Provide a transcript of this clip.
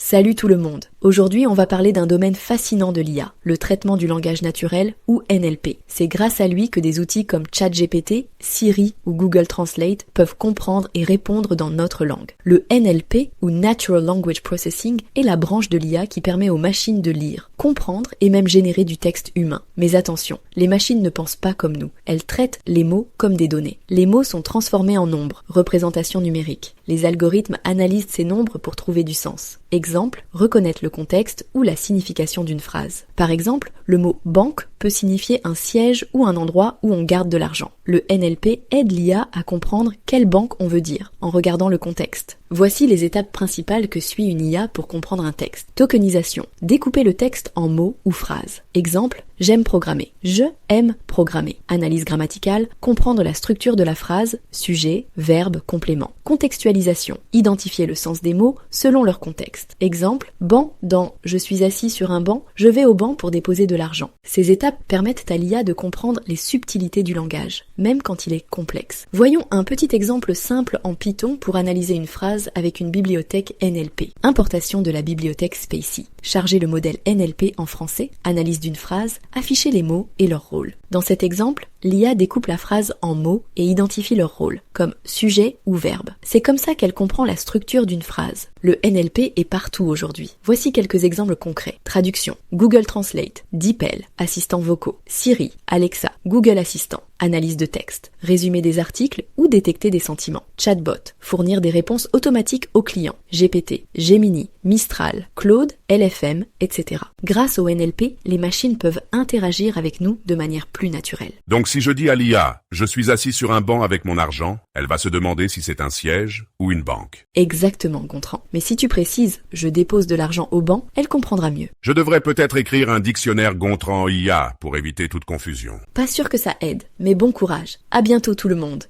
Salut tout le monde. Aujourd'hui, on va parler d'un domaine fascinant de l'IA, le traitement du langage naturel ou NLP. C'est grâce à lui que des outils comme ChatGPT, Siri ou Google Translate peuvent comprendre et répondre dans notre langue. Le NLP ou Natural Language Processing est la branche de l'IA qui permet aux machines de lire, comprendre et même générer du texte humain. Mais attention, les machines ne pensent pas comme nous. Elles traitent les mots comme des données. Les mots sont transformés en nombres, représentation numérique. Les algorithmes analysent ces nombres pour trouver du sens. Exemple, reconnaître le contexte ou la signification d'une phrase. Par exemple, le mot banque peut signifier un siège ou un endroit où on garde de l'argent. Le NLP aide l'IA à comprendre quelle banque on veut dire en regardant le contexte. Voici les étapes principales que suit une IA pour comprendre un texte. Tokenisation. Découper le texte en mots ou phrases. Exemple, j'aime programmer. Je aime programmer. Analyse grammaticale. Comprendre la structure de la phrase, sujet, verbe, complément. Contextualisation. Identifier le sens des mots selon leur contexte. Exemple, banc dans je suis assis sur un banc, je vais au banc pour déposer de l'argent. Ces étapes permettent à l'IA de comprendre les subtilités du langage, même quand il est complexe. Voyons un petit exemple simple en Python pour analyser une phrase avec une bibliothèque NLP. Importation de la bibliothèque Spacy. Charger le modèle NLP en français, analyse d'une phrase, afficher les mots et leur rôle. Dans cet exemple, l'IA découpe la phrase en mots et identifie leur rôle, comme sujet ou verbe. C'est comme ça qu'elle comprend la structure d'une phrase. Le NLP est partout aujourd'hui. Voici quelques exemples concrets. Traduction. Google Translate, DeepL, assistants vocaux, Siri, Alexa, Google Assistant, analyse de texte, résumé des articles ou détecter des sentiments. Chatbot, fournir des réponses automatiques aux clients. GPT, Gemini, Mistral, Claude, LFM, etc. Grâce au NLP, les machines peuvent interagir avec nous de manière plus naturelle. Donc si je dis à l'IA, je suis assis sur un banc avec mon argent, elle va se demander si c'est un siège ou une banque. Exactement, Gontran. Mais si tu précises « je dépose de l'argent au banc », elle comprendra mieux. Je devrais peut-être écrire un dictionnaire Gontran IA pour éviter toute confusion. Pas sûr que ça aide, mais bon courage. À bientôt tout le monde.